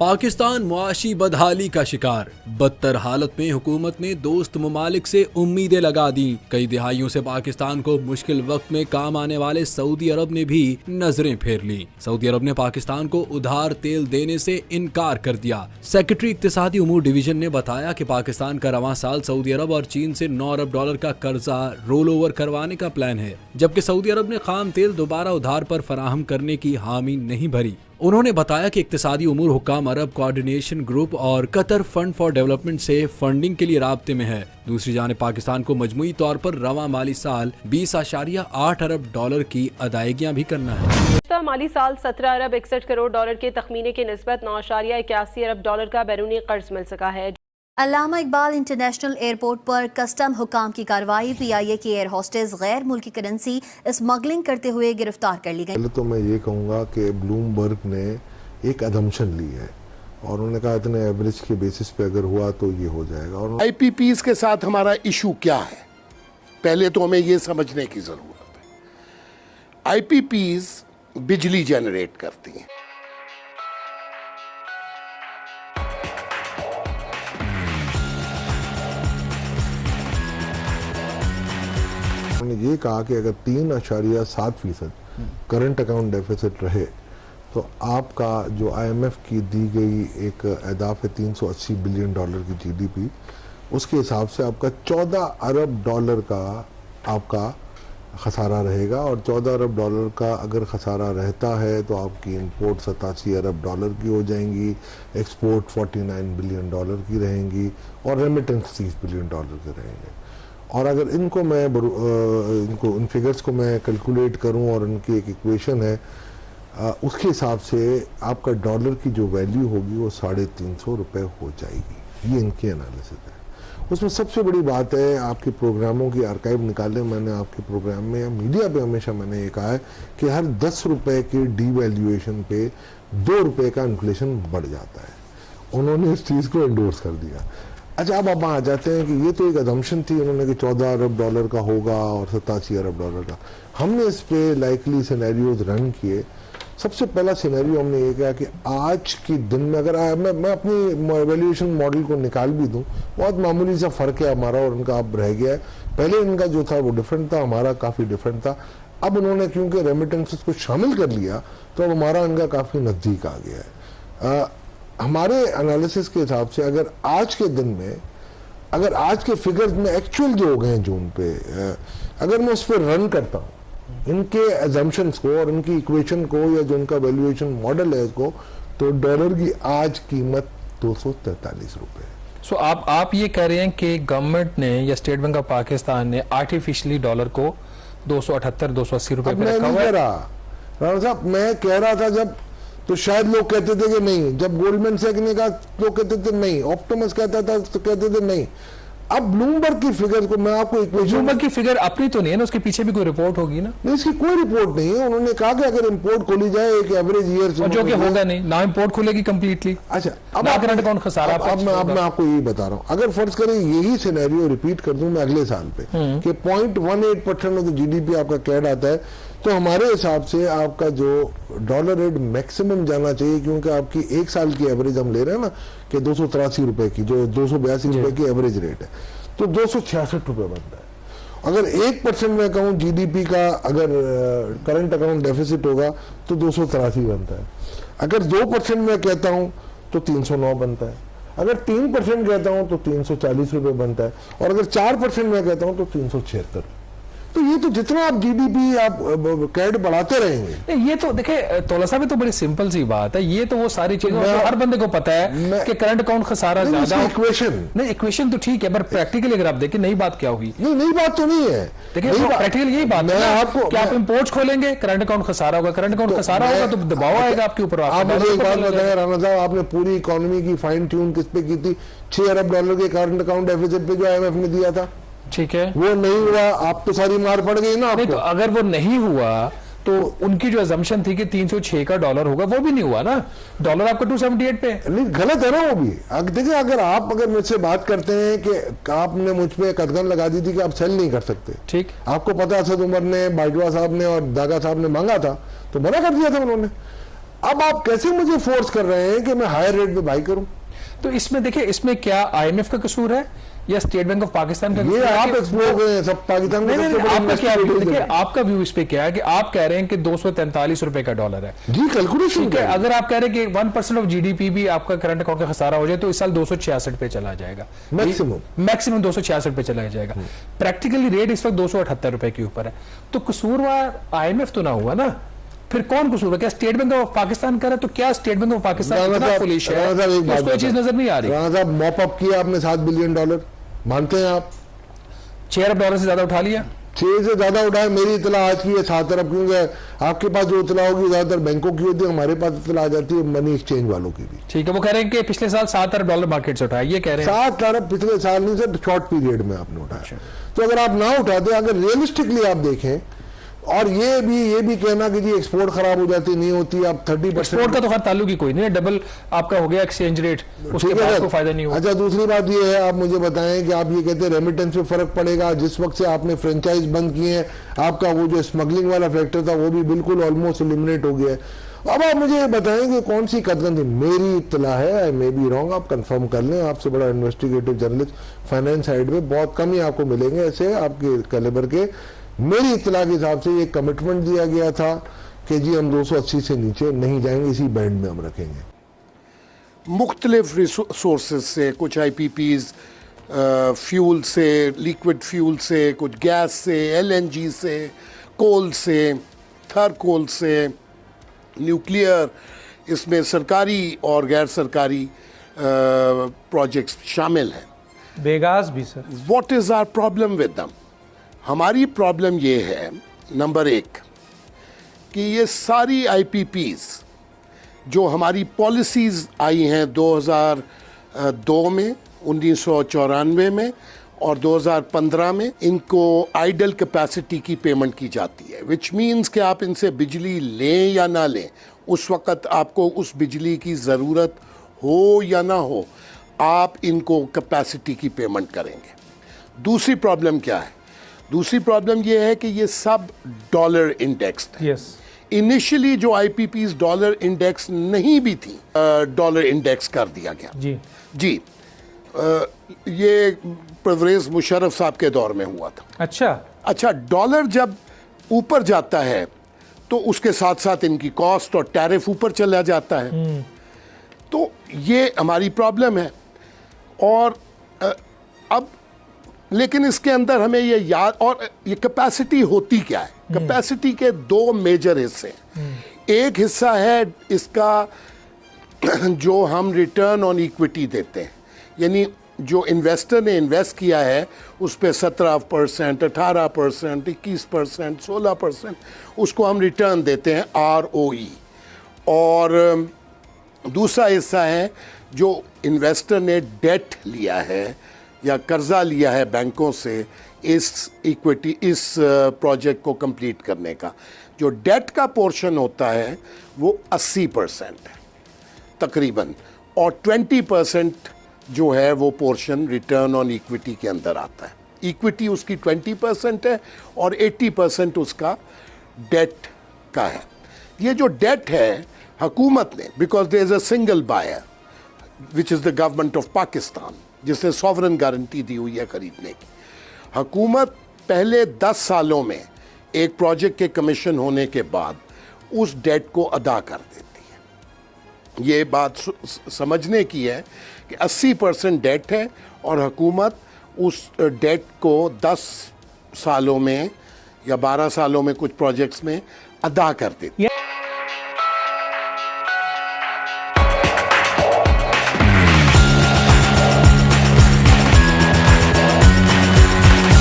पाकिस्तान मुआशी बदहाली का शिकार। बदतर हालत में हुकूमत ने दोस्त ममालिक से उम्मीदें लगा दी। कई दिहाइयों से पाकिस्तान को मुश्किल वक्त में काम आने वाले सऊदी अरब ने भी नजरें फेर ली। सऊदी अरब ने पाकिस्तान को उधार तेल देने से इनकार कर दिया। सेक्रेटरी इक्तिसादी उमूर डिवीजन ने बताया कि पाकिस्तान का रवां साल सऊदी अरब और चीन से 9 अरब डॉलर का कर्जा रोल ओवर करवाने का प्लान है, जबकि सऊदी अरब ने खाम तेल दोबारा उधार पर फराहम करने की हामी नहीं भरी। उन्होंने बताया कि इक्तिसादी उमूर हुक्काम अरब कोऑर्डिनेशन ग्रुप और कतर फंड फॉर डेवलपमेंट से फंडिंग के लिए राब्ते में है। दूसरी जानिब पाकिस्तान को मजमूई तौर पर रवां माली साल 20.8 अरब डॉलर की अदायगियां भी करना है। माली साल 17 अरब 61 करोड़ डॉलर के तखमीने की निस्बत 9.81 अरब डॉलर का बैरूनी कर्ज मिल सका है। अल्लामा इकबाल इंटरनेशनल एयरपोर्ट पर कस्टम हुकाम की कार्रवाई। PIA की एयर होस्टेस गैर मुल्की करेंसी स्मगलिंग करते हुए गिरफ्तार कर ली गई। पहले तो मैं ये कहूँगा कि ब्लूमबर्ग ने एक अदम्पशन ली है और उन्होंने कहा इतने एवरेज के बेसिस पे अगर हुआ तो ये हो जाएगा। और IPPs के साथ हमारा इशू क्या है, पहले तो हमें ये समझने की जरूरत है। IPPs बिजली जनरेट करती हैं। उन्होंने ये कहा कि अगर 3.7% करंट अकाउंट डेफिसिट रहे तो आपका जो IMF की दी गई एक अहदाफ है 380 बिलियन डॉलर की GDP, उसके हिसाब से आपका 14 अरब डॉलर का आपका खसारा रहेगा। और 14 अरब डॉलर का अगर खसारा रहता है तो आपकी इंपोर्ट 87 अरब डॉलर की हो जाएंगी, एक्सपोर्ट 49 बिलियन डॉलर की रहेंगी और रेमिटेंस 30 बिलियन डॉलर के रहेंगे। और अगर इनको मैं इन फिगर्स को मैं कैलकुलेट करूं और उनकी एक इक्वेशन है, उसके हिसाब से आपका डॉलर की जो वैल्यू होगी वो 350 रुपये हो जाएगी। ये इनकी एनालिसिस है। उसमें सबसे बड़ी बात है, आपके प्रोग्रामों की आर्काइव निकाले। मैंने आपके प्रोग्राम में या मीडिया पे हमेशा मैंने ये कहा है कि हर 10 रुपये के डीवैल्यूएशन पे 2 रुपये का इन्फ्लेशन बढ़ जाता है। उन्होंने इस चीज़ को एंडोर्स कर दिया। अच्छा, अब आप आ जाते हैं कि ये तो एक अजम्पशन थी उन्होंने कि 14 अरब डॉलर का होगा और 87 अरब डॉलर का। हमने इस पे लाइकली सिनेरियोज रन किए। सबसे पहला सिनेरियो हमने ये किया कि आज के दिन में अगर मैं अपनी वैल्यूएशन मॉडल को निकाल भी दूं, बहुत मामूली सा फर्क है हमारा और उनका अब रह गया है। पहले इनका जो था वो डिफरेंट था, हमारा काफ़ी डिफरेंट था। अब उन्होंने क्योंकि रेमिटेंसेस को शामिल कर लिया तो अब हमारा इनका काफ़ी नज़दीक आ गया है। हमारे एनालिसिस के हिसाब से अगर आज के दिन में, अगर आज के फिगर्स में एक्चुअल जो हो गए हैं जून पे, अगर मैं उस पर रन करता हूँ इनके एजम्पशंस को और इनकी इक्वेशन को या जो उनका वैल्यूएशन मॉडल है उसको, तो डॉलर की आज कीमत 243 रुपये। सो आप ये कह रहे हैं कि गवर्नमेंट ने या स्टेट बैंक ऑफ पाकिस्तान ने आर्टिफिशियली डॉलर को 278-280 रुपये पे रखा हुआ है। राणा साहब, मैं कह रहा था जब, तो शायद लोग कहते थे कि नहीं, जब गोल्डमैन सैक ने कहा लोग कहते थे नहीं, ऑप्टिमस कहता था तो कहते थे नहीं। अब ब्लूमबर्ग की फिगर को मैं आपको ब्लूमबर्ग की फिगर अपनी तो नहीं है ना, उसके पीछे भी कोई रिपोर्ट होगी ना? नहीं, इसकी कोई रिपोर्ट नहीं है। उन्होंने कहा कि अगर इंपोर्ट खोली जाए एक एवरेज ईयर से, जो कि होगा नहीं ना, इंपोर्ट खुलेगी कंप्लीटली। अच्छा, अब करंट अकाउंट खसारा। अब मैं आपको यही बता रहा हूँ, अगर फर्ज करें यही सिनेरियो रिपीट कर दूं मैं अगले साल पे कि 0.18% ऑफ द GDP आपका कैड आता है, तो हमारे हिसाब से आपका जो डॉलर रेट मैक्सिमम जाना चाहिए, क्योंकि आपकी एक साल की एवरेज हम ले रहे हैं ना कि 283 रुपए की, जो 282 रुपए की एवरेज रेट है, तो 266 रुपए बनता है। अगर 1% में कहूँ GDP का अगर करंट अकाउंट डेफिसिट होगा तो 283 बनता है। अगर 2% में कहता हूँ तो 309 बनता है। अगर 3% कहता हूँ तो 340 रुपये बनता है। और अगर 4% में कहता हूँ तो 376। तो ये तो जितना आप GDP आप कैड बढ़ाते रहेंगे। ये तो देखिए तौला साहब, तो बड़ी सिंपल सी बात है। ये तो वो सारी चीजें हर बंदे को पता है कि करंट अकाउंट खसारा ज्यादा। इक्वेशन तो ठीक है, पर प्रैक्टिकली अगर आप देखें नई बात क्या होगी? नहीं, नई बात तो नहीं है। देखिए प्रैक्टिकल यही बात है आपको कि आप इंपोर्ट खोलेंगे, करंट अकाउंट खसारा होगा, करंट अकाउंट खसारा होगा तो दबाव आएगा आपके ऊपर। आप मुझे एक बात बताएं राणा साहब, आपने पूरी इकोनॉमी की फाइन ट्यून किस पे की थी? 6 अरब डॉलर के करंट अकाउंट डेफिसिट पे जो IMF ने दिया था, ठीक है, वो नहीं हुआ। आप तो सारी मार पड़ गई ना आपको। तो अगर वो नहीं हुआ तो उनकी जो अजम्पशन थी कि 306 का डॉलर होगा, वो भी नहीं हुआ ना। डॉलर आपका 278 पे। नहीं, गलत है ना वो भी। देखिए, अगर मुझसे बात करते हैं कि आपने मुझ पे कदगन लगा दी थी कि आप सेल नहीं कर सकते, ठीक, आपको पता है असद उमर ने, बाजवा साहब ने और दागा साहब ने मांगा था तो मना कर दिया था उन्होंने। अब आप कैसे मुझे फोर्स कर रहे हैं कि मैं हायर रेट पे बाई करूं? तो इसमें देखिए, इसमें क्या IMF का कसूर है या स्टेट बैंक ऑफ पाकिस्तान का? ये आप एक्सप्लोर करें सब पाकिस्तान में। आपका क्या व्यू, देखिए आपका व्यू इस पे क्या है कि आप कह रहे हैं कि 243 रुपए का डॉलर है जी, कैलकुलेशन ठीक है। अगर आप कह रहे हैं कि 1% ऑफ GDP भी आपका करंट अकाउंट का खसारा हो जाए तो इस साल 266 पे चला जाएगा, मैक्सिमम 266 पे चला जाएगा। प्रैक्टिकली रेट इस वक्त 278 रुपए के ऊपर है। तो कसूरवार IMF तो ना हुआ ना, फिर कौन कसूर है? क्या स्टेट बैंक ऑफ पाकिस्तान कर रहा है? तो क्या स्टेट बैंक ऑफ पाकिस्तान इतना फुलिश है, उसको चीज नजर नहीं आ रही? राणा साहब, मॉप अप किया आपने $7 बिलियन, मानते हैं आप? $6 अरब से ज्यादा उठा लिया, 6 से ज्यादा उठाए। मेरी इतला आज की है 7 अरब, क्योंकि आपके पास जो इतला होगी ज्यादातर बैंकों की होती है, हमारे पास इतला आ जाती है मनी एक्सचेंज वालों की भी। ठीक है, वो कह रहे हैं कि पिछले साल $7 अरब मार्केट से उठाया, ये कह रहे हैं 7 अरब पिछले साल नहीं सर, शॉर्ट पीरियड में आपने उठाया। तो अगर आप ना उठाते, अगर रियलिस्टिकली आप देखें, और ये भी कहना कि जी एक्सपोर्ट खराब हो जाती नहीं होती, आप 30% एक्सपोर्ट का तो खैर ताल्लुक ही कोई नहीं है, डबल आपका हो गया एक्सचेंज रेट, उसके बाद को फायदा नहीं हुआ। अच्छा, दूसरी बात ये है, आप मुझे बताएं कि आप ये कहते हैं रेमिटेंस पे फर्क पड़ेगा। जिस वक्त से आपने फ्रेंचाइज बंद किए हैं, आपका वो जो स्मगलिंग वाला फैक्टर था वो भी बिल्कुल ऑलमोस्ट एलिमिनेट हो गया है। अब आप मुझे ये बताएं कि कौन सी कदम थी? मेरी इत्तला है, आई मे बी रॉन्ग, आप कंफर्म कर लें, आपसे बड़ा इन्वेस्टिगेटिव जर्नलिस्ट फाइनेंस साइड में बहुत कम ही आपको मिलेंगे ऐसे आपके कैलिबर के। मेरी इत्तला के हिसाब से ये कमिटमेंट दिया गया था कि जी हम 280 से नीचे नहीं जाएंगे, इसी बैंड में हम रखेंगे। मुख्तलिफ रिसोर्सेज से, कुछ IPPs फ्यूल से, लिक्विड फ्यूल से, कुछ गैस से, LNG से, कोल से, थर कोल से, न्यूक्लियर, इसमें सरकारी और गैर सरकारी प्रोजेक्ट्स शामिल हैं। बेगास भी sir. What is our problem with them? हमारी प्रॉब्लम ये है, नंबर 1, कि ये सारी IPPs जो हमारी पॉलिसीज़ आई हैं 2002 में, 1994 में और 2015 में, इनको आइडल कैपेसिटी की पेमेंट की जाती है, विच मीन्स कि आप इनसे बिजली लें या ना लें, उस वक़्त आपको उस बिजली की ज़रूरत हो या ना हो, आप इनको कैपेसिटी की पेमेंट करेंगे। दूसरी प्रॉब्लम क्या है? दूसरी प्रॉब्लम ये है कि ये सब डॉलर इंडेक्स्ड है। यस। इनिशियली जो IPPs डॉलर इंडेक्स नहीं भी थी, डॉलर इंडेक्स कर दिया गया। जी ये परवेज़ मुशर्रफ साहब के दौर में हुआ था। अच्छा, डॉलर जब ऊपर जाता है तो उसके साथ साथ इनकी कॉस्ट और टैरिफ ऊपर चला जाता है। तो ये हमारी प्रॉब्लम है। और अब लेकिन इसके अंदर हमें ये याद, और ये कैपेसिटी होती क्या है? कैपेसिटी के 2 मेजर हिस्से हैं। एक हिस्सा है इसका जो हम रिटर्न ऑन इक्विटी देते हैं, यानी जो इन्वेस्टर ने इन्वेस्ट किया है उस पर 17%, 18%, 21%, 16% उसको हम रिटर्न देते हैं, ROE। और दूसरा हिस्सा है जो इन्वेस्टर ने डेट लिया है या कर्जा लिया है बैंकों से इस इक्विटी, इस प्रोजेक्ट को कंप्लीट करने का। जो डेट का पोर्शन होता है वो 80% है तकरीबन, और 20% जो है वो पोर्शन रिटर्न ऑन इक्विटी के अंदर आता है। इक्विटी उसकी 20% है और 80% उसका डेट का है। ये जो डेट है हुकूमत ने, because there is a single buyer which is the government of Pakistan, जिसने सॉवरन गारंटी दी हुई है खरीदने की। हुकूमत पहले 10 सालों में एक प्रोजेक्ट के कमीशन होने के बाद उस डेट को अदा कर देती है। ये बात समझने की है कि 80% डेट है और हुकूमत उस डेट को 10 सालों में या 12 सालों में कुछ प्रोजेक्ट्स में अदा कर देती है।